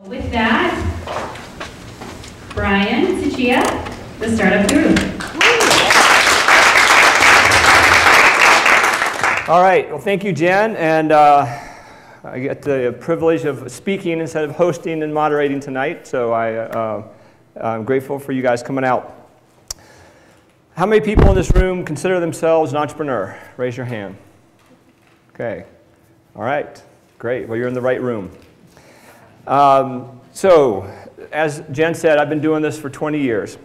With that, Brian, Tachia, the Startup Guru. All right, well thank you, Jen, and I get the privilege of speaking instead of hosting and moderating tonight, so I'm grateful for you guys coming out. How many people in this room consider themselves an entrepreneur? Raise your hand. Okay, all right, great, well you're in the right room. So, as Jen said, I've been doing this for 20 years.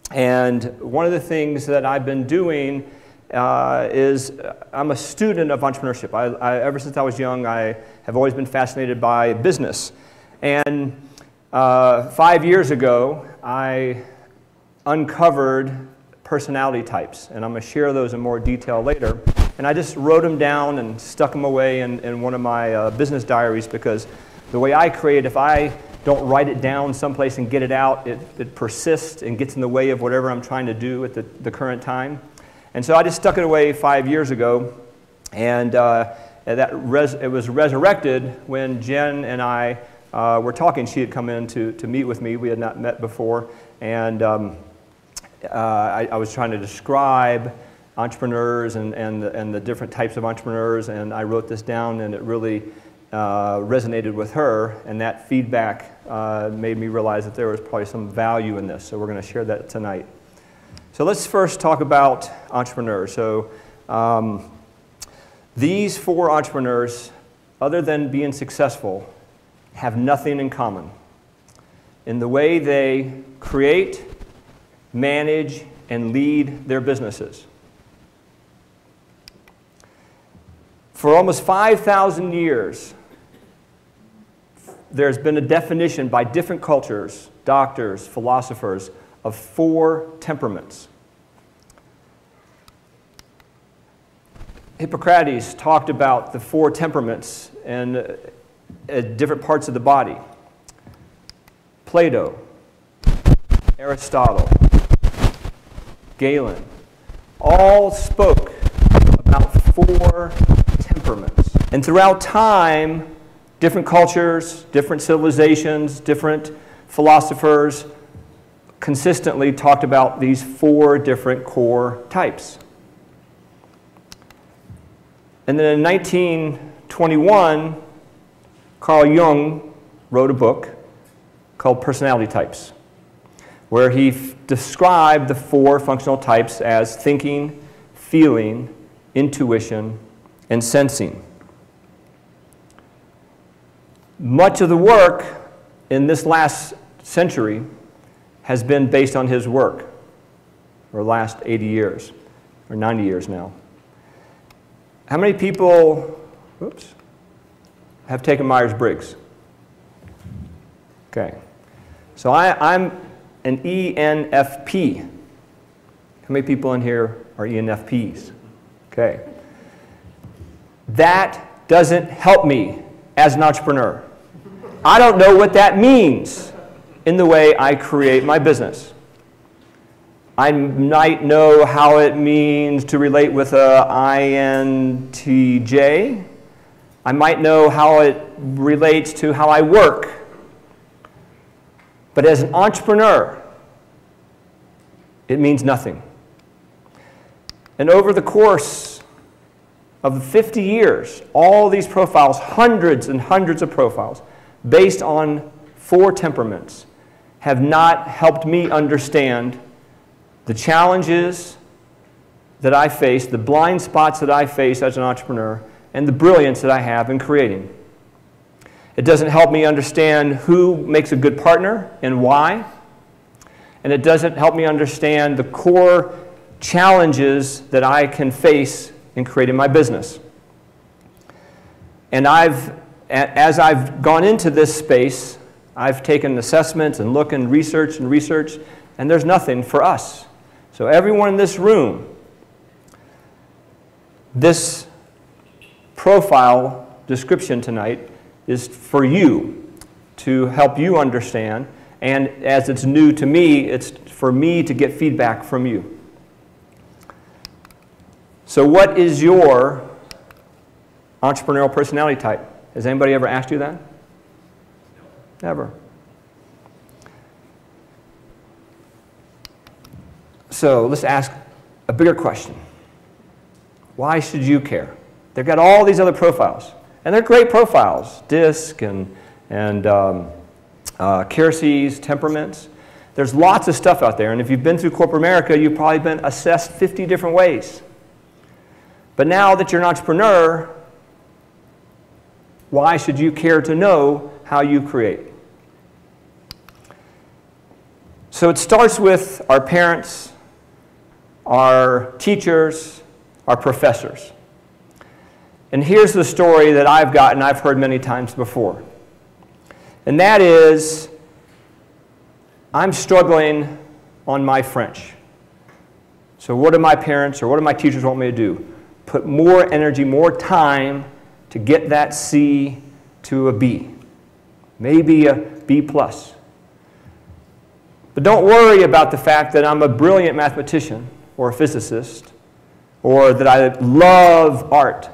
And one of the things that I've been doing is I'm a student of entrepreneurship. Ever since I was young, I have always been fascinated by business. And 5 years ago, I uncovered personality types. And I'm going to share those in more detail later. And I just wrote them down and stuck them away in one of my business diaries because the way I create, if I don't write it down someplace and get it out, it persists and gets in the way of whatever I'm trying to do at the current time. And so I just stuck it away 5 years ago, and it was resurrected when Jen and I were talking. She had come in to meet with me. We had not met before, and I was trying to describe entrepreneurs and the different types of entrepreneurs, and I wrote this down, and it really resonated with her, and that feedback made me realize that there was probably some value in this, so we're going to share that tonight. So let's first talk about entrepreneurs. So these four entrepreneurs, other than being successful, have nothing in common in the way they create, manage, and lead their businesses. For almost 5,000 years, there's been a definition by different cultures, doctors, philosophers, of four temperaments. Hippocrates talked about the four temperaments in different parts of the body. Plato, Aristotle, Galen, all spoke about four temperaments. And throughout time, different cultures, different civilizations, different philosophers consistently talked about these four different core types. And then in 1921, Carl Jung wrote a book called Personality Types, where he described the four functional types as thinking, feeling, intuition, and sensing. Much of the work in this last century has been based on his work, or last 80 years, or 90 years now. How many people, have taken Myers-Briggs? Okay. So I'm an ENFP. How many people in here are ENFPs? Okay. That doesn't help me as an entrepreneur. I don't know what that means in the way I create my business. I might know how it means to relate with a INTJ. I might know how it relates to how I work. But as an entrepreneur, it means nothing. And over the course of 50 years, all these profiles, hundreds and hundreds of profiles, based on four temperaments, have not helped me understand the challenges that I face, the blind spots that I face as an entrepreneur, and the brilliance that I have in creating. It doesn't help me understand who makes a good partner and why. And it doesn't help me understand the core challenges that I can face in creating my business. And as I've gone into this space, I've taken assessments and look and research, and there's nothing for us. So everyone in this room, this profile description tonight is for you, to help you understand, and as it's new to me, it's for me to get feedback from you. So what is your entrepreneurial personality type? Has anybody ever asked you that? Never. So let's ask a bigger question. Why should you care? They've got all these other profiles, and they're great profiles, DISC and Keirsey's, temperaments. There's lots of stuff out there, and if you've been through corporate America, you've probably been assessed 50 different ways. But now that you're an entrepreneur, why should you care to know how you create? So it starts with our parents, our teachers, our professors. And here's the story that I've got and I've heard many times before. And that is, I'm struggling on my French. So what do my parents or what do my teachers want me to do? Put more energy, more time to get that C to a B, maybe a B+. But don't worry about the fact that I'm a brilliant mathematician or a physicist or that I love art.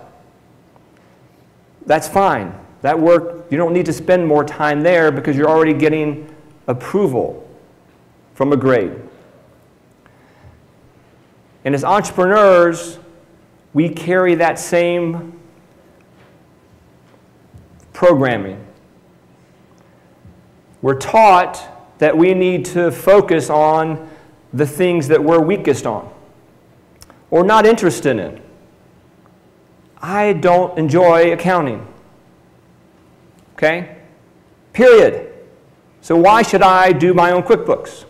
That's fine. That work, you don't need to spend more time there because you're already getting approval from a grade. And as entrepreneurs, we carry that same programming. We're taught that we need to focus on the things that we're weakest on or not interested in. I don't enjoy accounting. Okay? Period. So why should I do my own QuickBooks?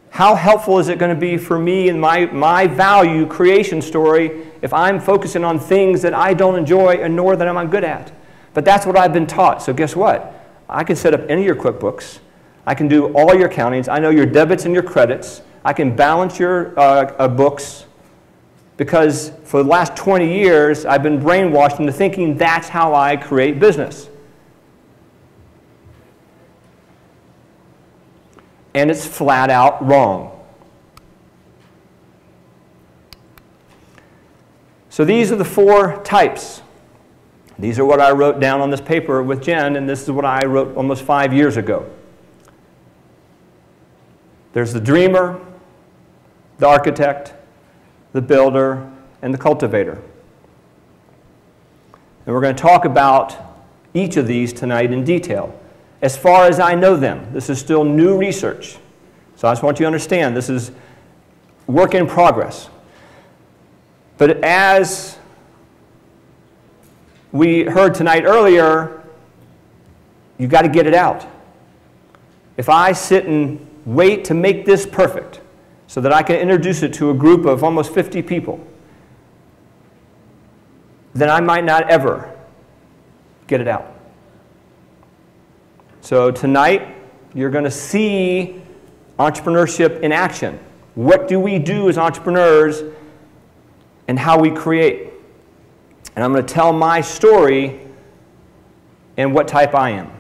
How helpful is it going to be for me and my value creation story if I'm focusing on things that I don't enjoy and nor that I'm good at? But that's what I've been taught. So guess what? I can set up any of your QuickBooks. I can do all your accountings. I know your debits and your credits. I can balance your books because for the last 20 years, I've been brainwashed into thinking that's how I create business. And it's flat out wrong. So these are the 4 types. These are what I wrote down on this paper with Jen, and this is what I wrote almost 5 years ago. There's the dreamer, the architect, the builder, and the cultivator. And we're going to talk about each of these tonight in detail. As far as I know them, this is still new research. So I just want you to understand, this is work in progress. But as we heard tonight earlier, you've got to get it out. If I sit and wait to make this perfect so that I can introduce it to a group of almost 50 people, then I might not ever get it out. So tonight, you're going to see entrepreneurship in action. What do we do as entrepreneurs and how we create? And I'm going to tell my story and what type I am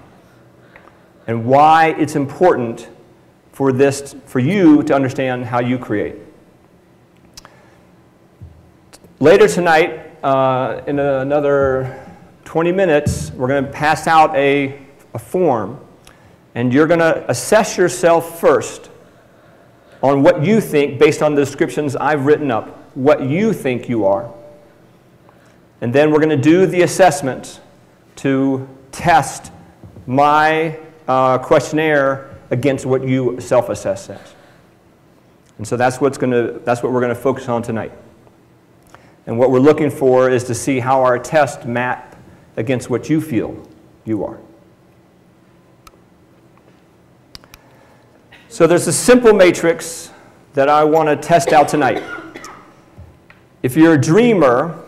and why it's important for you to understand how you create. Later tonight, in another 20 minutes, we're going to pass out a form, and you're going to assess yourself first on what you think, based on the descriptions I've written up, what you think you are. And then we're going to do the assessment to test my questionnaire against what you self-assess as. And so that's what we're going to focus on tonight. And what we're looking for is to see how our tests map against what you feel you are. So there's a simple matrix that I want to test out tonight. If you're a dreamer,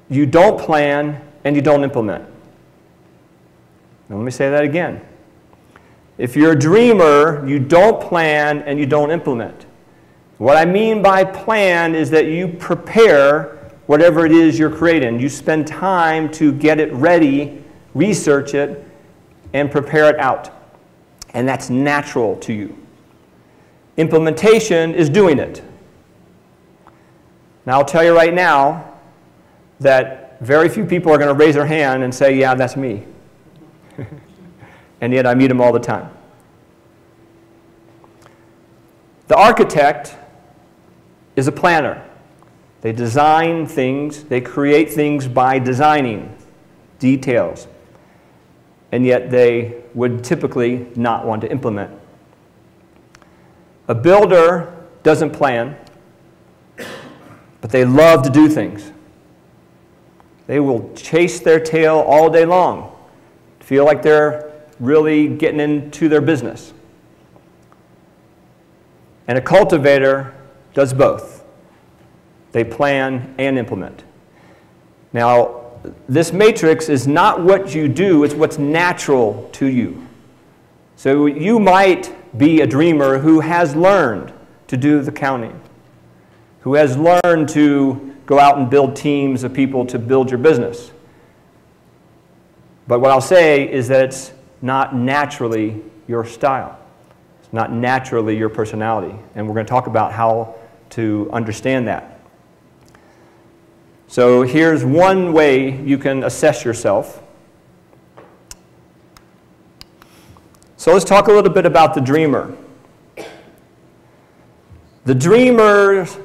you don't plan and you don't implement. Now let me say that again. If you're a dreamer, you don't plan and you don't implement. What I mean by plan is that you prepare whatever it is you're creating. You spend time to get it ready, research it, and prepare it out. And that's natural to you. Implementation is doing it. Now I'll tell you right now that very few people are going to raise their hand and say, yeah, that's me. and yet I meet them all the time. The architect is a planner. They design things, they create things by designing details, and yet they would typically not want to implement. A builder doesn't plan, but they love to do things. They will chase their tail all day long, feel like they're really getting into their business. And a cultivator does both. They plan and implement. Now, this matrix is not what you do, it's what's natural to you. So you might be a dreamer who has learned to do the counting, who has learned to go out and build teams of people to build your business. But what I'll say is that it's not naturally your style. It's not naturally your personality. And we're going to talk about how to understand that. So here's one way you can assess yourself. So let's talk a little bit about the dreamer. The dreamer's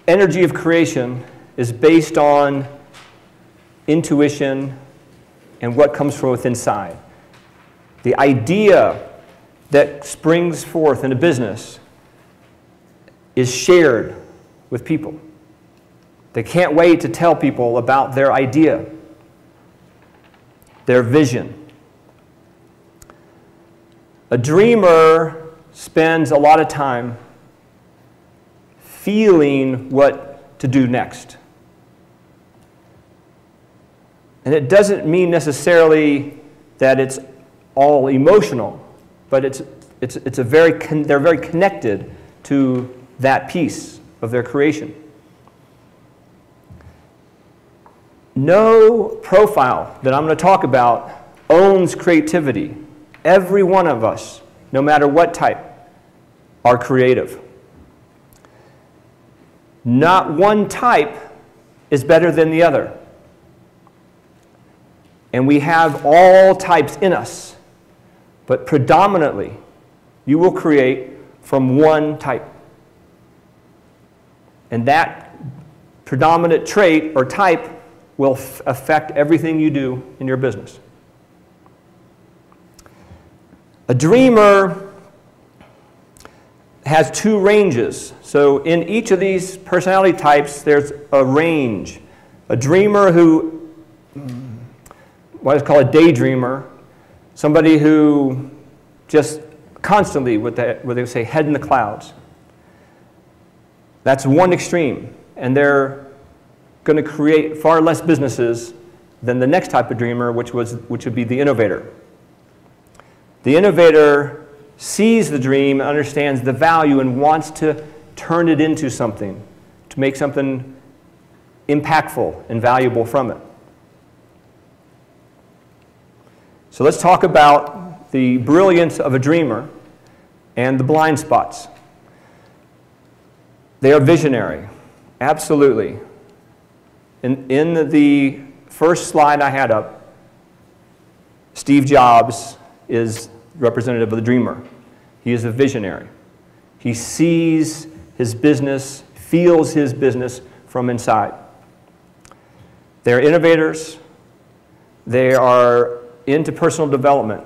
energy of creation is based on intuition and what comes from within inside. The idea that springs forth in a business is shared with people. They can't wait to tell people about their idea, their vision. A dreamer spends a lot of time feeling what to do next. And it doesn't mean necessarily that it's all emotional, but they're very connected to that piece of their creation. No profile that I'm going to talk about owns creativity. Every one of us, no matter what type, are creative. Not one type is better than the other. And we have all types in us, but predominantly, you will create from one type. And that predominant trait or type will affect everything you do in your business. A dreamer has two ranges. So in each of these personality types, there's a range. A dreamer who, what is called a daydreamer, somebody who just constantly, what they say, head in the clouds. That's one extreme, and they're going to create far less businesses than the next type of dreamer, which would be the innovator. The innovator sees the dream, understands the value, and wants to turn it into something, to make something impactful and valuable from it. So let's talk about the brilliance of a dreamer and the blind spots. They are visionary, absolutely. In the first slide I had up, Steve Jobs is representative of the dreamer. He is a visionary. He sees his business, feels his business from inside. They're innovators. They are into personal development.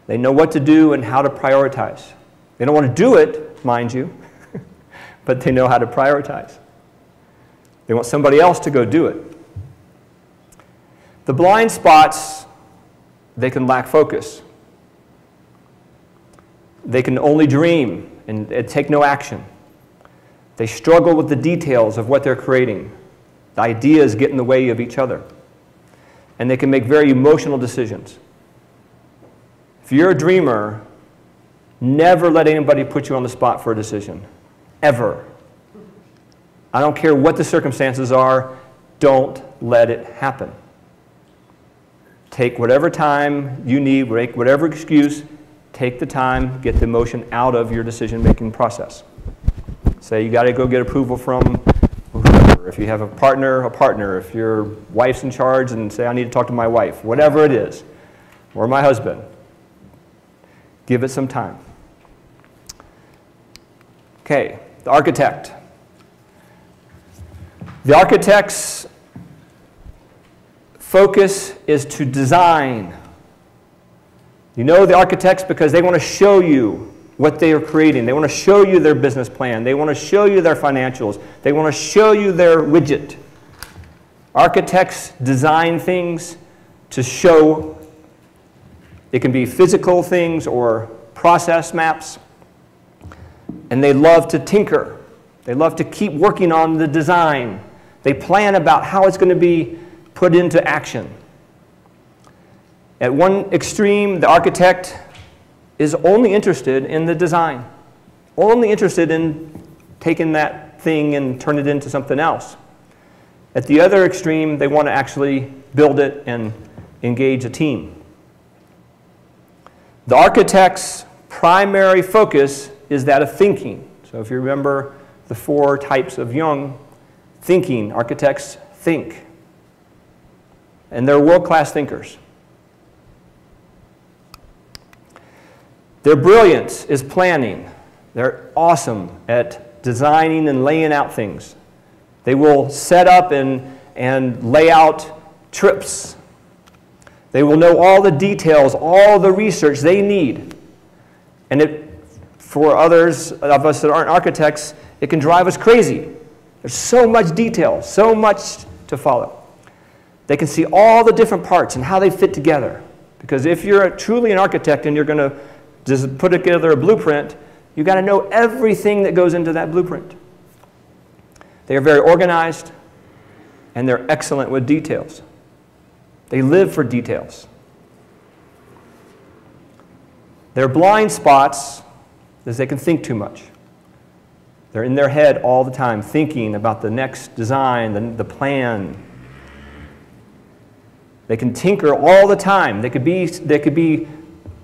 They know what to do and how to prioritize. They don't want to do it, mind you, but they know how to prioritize. They want somebody else to go do it. The blind spots, they can lack focus. They can only dream and take no action. They struggle with the details of what they're creating. The ideas get in the way of each other. And they can make very emotional decisions. If you're a dreamer, never let anybody put you on the spot for a decision. Ever. I don't care what the circumstances are, don't let it happen. Take whatever time you need, make whatever excuse, take the time, get the emotion out of your decision-making process. Say you got to go get approval from whoever. If you have a partner. If your wife's in charge, and say I need to talk to my wife, whatever it is, or my husband. Give it some time. Okay, the architect. The architect's focus is to design. You know the architects because they want to show you what they are creating. They want to show you their business plan. They want to show you their financials. They want to show you their widget. Architects design things to show. It can be physical things or process maps. And they love to tinker. They love to keep working on the design. They plan about how it's going to be put into action. At one extreme, the architect is only interested in the design, only interested in taking that thing and turn it into something else. At the other extreme, they want to actually build it and engage a team. The architect's primary focus is that of thinking. So if you remember the 4 types of Jung, thinking, architects think. And they're world-class thinkers. Their brilliance is planning. They're awesome at designing and laying out things. They will set up and lay out trips. They will know all the details, all the research they need. And for others of us that aren't architects, it can drive us crazy. There's so much detail, so much to follow. They can see all the different parts and how they fit together. Because if you're truly an architect and you're going to just put together a blueprint, you've got to know everything that goes into that blueprint. They are very organized, and they're excellent with details. They live for details. Their blind spots is they can think too much. They're in their head all the time, thinking about the next design, the plan. They can tinker all the time. They could be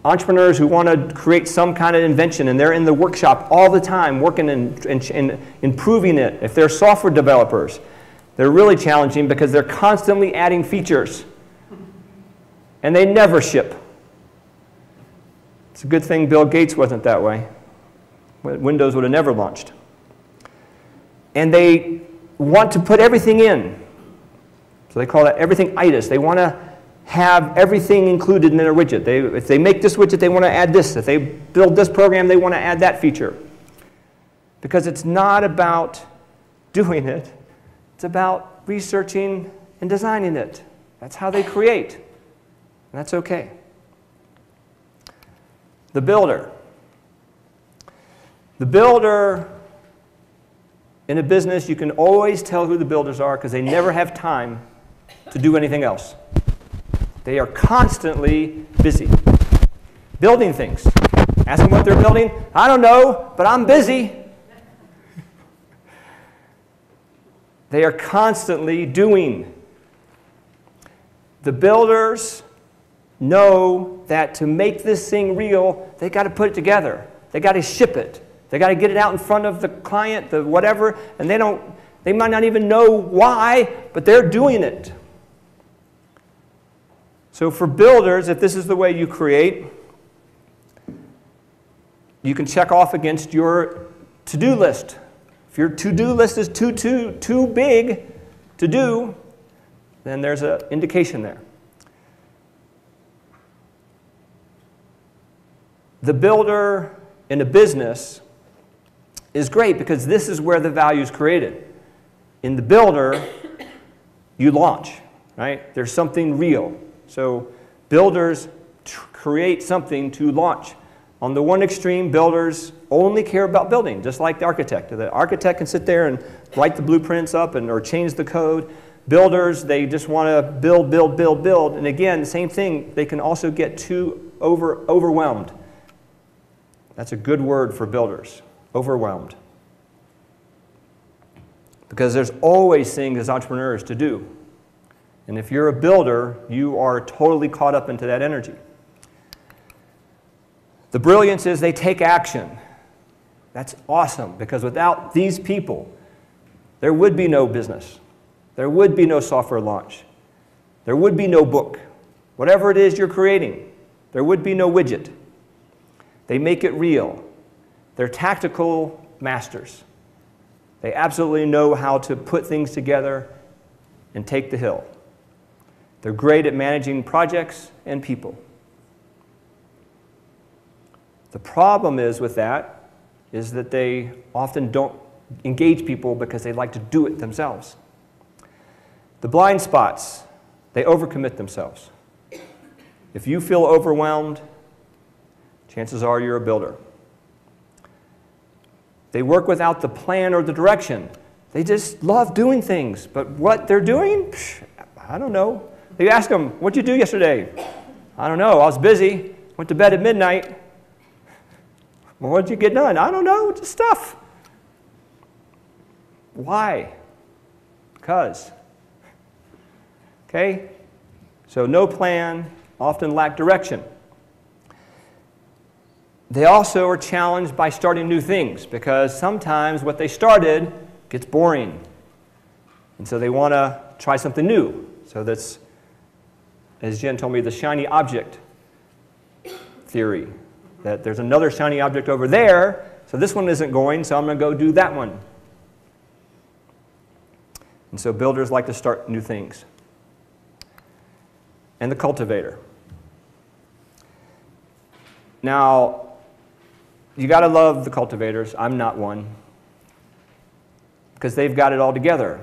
entrepreneurs who want to create some kind of invention, and they're in the workshop all the time working and improving it. If they're software developers, they're really challenging because they're constantly adding features, and they never ship. It's a good thing Bill Gates wasn't that way. Windows would have never launched. And they want to put everything in. So they call that everything itis. They want to have everything included in their widget. If they make this widget, they want to add this. If they build this program, they want to add that feature. Because it's not about doing it. It's about researching and designing it. That's how they create. And that's okay. The builder. The builder, in a business, you can always tell who the builders are because they never have time to do anything else. They are constantly busy building things. Ask them what they're building. I don't know, but I'm busy. They are constantly doing. The builders know that to make this thing real, they got to put it together. They got to ship it. They got to get it out in front of the client, the whatever, and they might not even know why, but they're doing it. So for builders, if this is the way you create, you can check off against your to-do list. If your to-do list is too big to do, then there's an indication there. The builder in a business is great because this is where the value is created. In the builder, you launch, right? There's something real. So builders create something to launch. On the one extreme, builders only care about building, just like the architect. The architect can sit there and write the blueprints up or change the code. Builders, they just want to build, build, build, build. And again, the same thing, they can also get too overwhelmed. That's a good word for builders, overwhelmed. Because there's always things as entrepreneurs to do. And if you're a builder, you are totally caught up into that energy. The brilliance is they take action. That's awesome, because without these people, there would be no business. There would be no software launch. There would be no book. Whatever it is you're creating, there would be no widget. They make it real. They're tactical masters. They absolutely know how to put things together and take the hill. They're great at managing projects and people. The problem is with that is that they often don't engage people because they like to do it themselves. The blind spots, they overcommit themselves. If you feel overwhelmed, chances are you're a builder. They work without the plan or the direction. They just love doing things, but what they're doing, I don't know. You ask them, what'd you do yesterday? I don't know, I was busy, went to bed at midnight. Well, what did you get done? I don't know, just stuff. Why? Because. Okay? So no plan, often lack direction. They also are challenged by starting new things because sometimes what they started gets boring. And so they want to try something new. So that's, as Jen told me, the shiny object theory. That there's another shiny object over there, so this one isn't going, so I'm going to go do that one. And so builders like to start new things. And the cultivator. Now, you got to love the cultivators. I'm not one. Because they've got it all together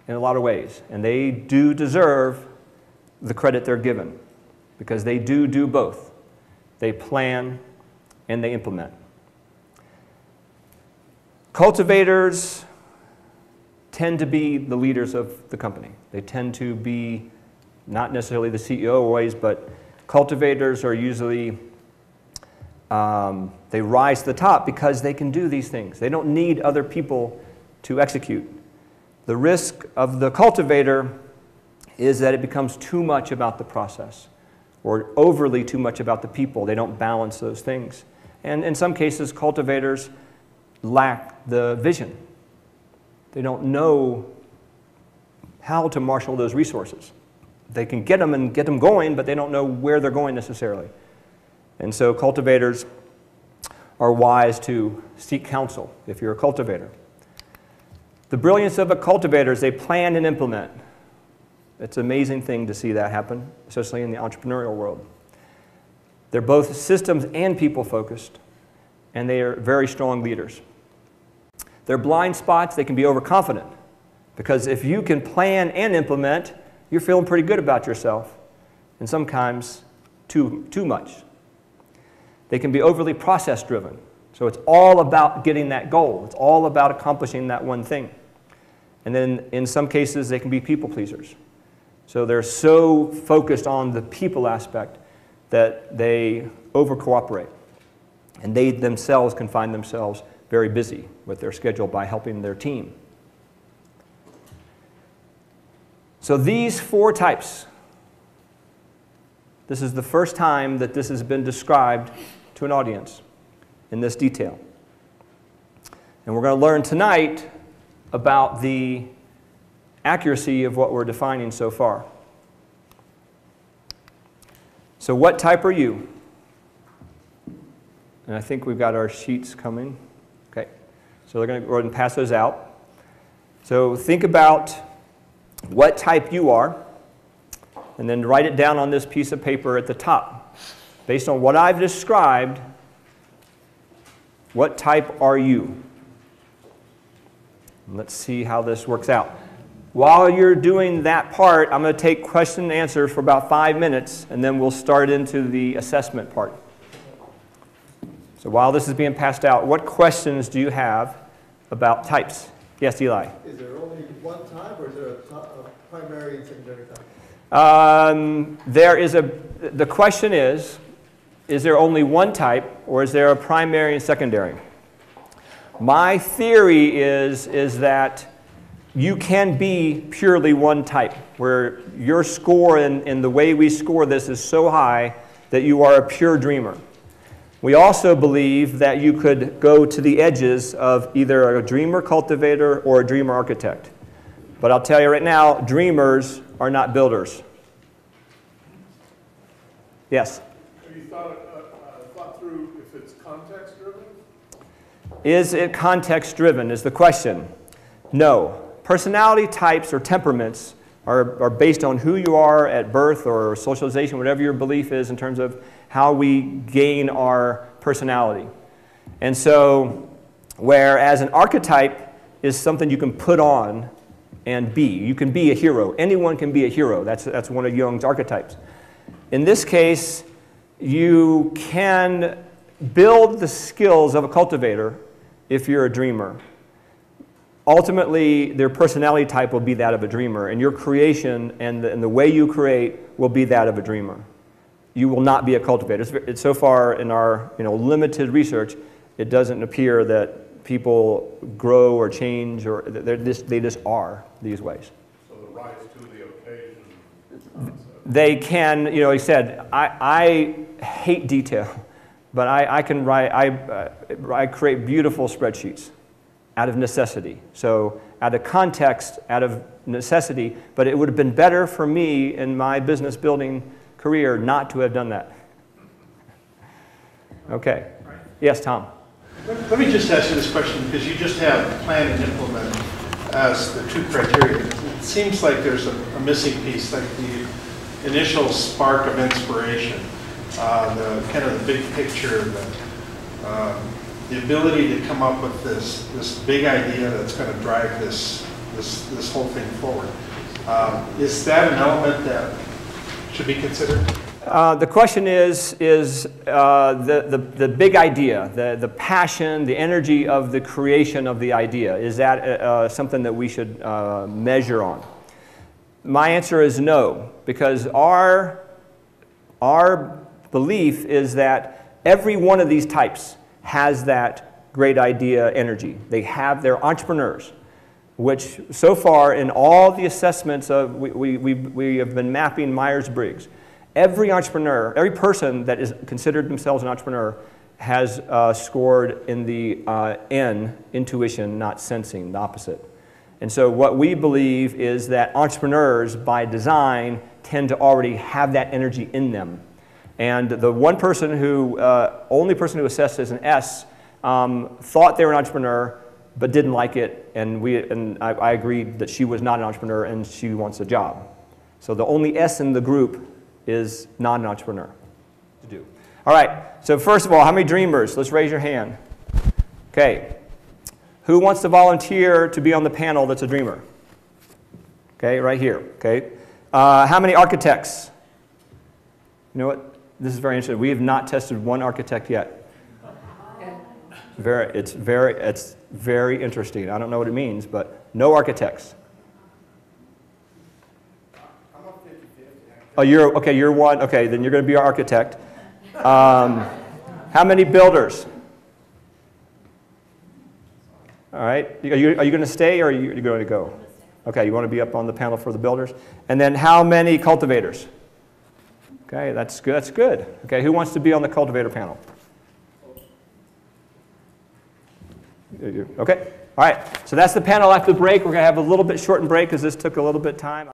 in a lot of ways. And they do deserve the credit they're given. Because they do both. They plan and they implement. Cultivators tend to be the leaders of the company. They tend to be not necessarily the CEO always, but cultivators are usually, they rise to the top because they can do these things. They don't need other people to execute. The risk of the cultivator is that it becomes too much about the process or overly too much about the people. They don't balance those things. And in some cases, cultivators lack the vision. They don't know how to marshal those resources. They can get them and get them going, but they don't know where they're going necessarily. And so cultivators are wise to seek counsel if you're a cultivator. The brilliance of a cultivator is they plan and implement. It's an amazing thing to see that happen, especially in the entrepreneurial world. They're both systems and people focused, and they are very strong leaders. Their blind spots, they can be overconfident, because if you can plan and implement, you're feeling pretty good about yourself, and sometimes too much. They can be overly process-driven, so it's all about getting that goal. It's all about accomplishing that one thing. And then in some cases, they can be people pleasers. So they're so focused on the people aspect that they over-cooperate. And they themselves can find themselves very busy with their schedule by helping their team. So these four types, this is the first time that this has been described to an audience in this detail. And we're going to learn tonight about the accuracy of what we're defining so far. So what type are you? And I think we've got our sheets coming. Okay. So they're going to go ahead and pass those out. So think about what type you are, and then write it down on this piece of paper at the top. Based on what I've described, what type are you? Let's see how this works out. While you're doing that part, I'm going to take question and answers for about 5 minutes, and then we'll start into the assessment part. So while this is being passed out, what questions do you have about types? Yes, Eli? Is there only one type, or is there a primary and secondary type? The question is there only one type, or is there a primary and secondary? My theory is that you can be purely one type, where your score and the way we score this is so high that you are a pure dreamer. We also believe that you could go to the edges of either a dreamer cultivator or a dreamer architect. But I'll tell you right now, dreamers are not builders. Yes? Have you thought through if Is it context-driven is the question. No. Personality types or temperaments are based on who you are at birth or socialization, whatever your belief is in terms of how we gain our personality. And so, whereas an archetype is something you can put on and be. You can be a hero. Anyone can be a hero. That's one of Jung's archetypes. In this case, you can build the skills of a cultivator if you're a dreamer. Ultimately, their personality type will be that of a dreamer, and your creation and the way you create will be that of a dreamer. You will not be a cultivator. It's so far in our limited research, it doesn't appear that people grow or change, or they just are these ways. So the rise to the occasion. They can, he said, I hate detail, but I can write, I create beautiful spreadsheets out of necessity. So out of context, out of necessity, but it would have been better for me in my business building career not to have done that. Okay. Yes, Tom. Let me just ask you this question, because you just have plan and implement as the two criteria. It seems like there's a missing piece, like the initial spark of inspiration, the kind of the big picture, the ability to come up with this big idea that's going to drive this whole thing forward. Is that an element that should be considered? The question is the big idea, the passion, the energy of the creation of the idea. Is that something that we should measure on? My answer is no, because our belief is that every one of these types has that great idea energy. They're entrepreneurs, which so far in all the assessments of, we have been mapping Myers-Briggs. Every entrepreneur, every person that is considered themselves an entrepreneur has scored in the N, intuition, not sensing, the opposite. And so what we believe is that entrepreneurs, by design, tend to already have that energy in them. And the one person who, only person who assessed as an S, thought they were an entrepreneur, but didn't like it, and I agreed that she was not an entrepreneur and she wants a job. So the only S in the group is not an entrepreneur to do. All right, so first of all, how many dreamers? Let's raise your hand. Okay, who wants to volunteer to be on the panel that's a dreamer? Okay, right here, okay. How many architects? You know what, this is very interesting. We have not tested one architect yet. It's very interesting. I don't know what it means, but no architects. Oh, you're one. Okay, then you're going to be our architect. How many builders? All right. Are you going to stay, or are you going to go? Okay, you want to be up on the panel for the builders. And then how many cultivators? Okay, that's good. That's good. Okay, who wants to be on the cultivator panel? Okay. All right. So that's the panel after the break. We're going to have a little bit shortened break because this took a little bit of time.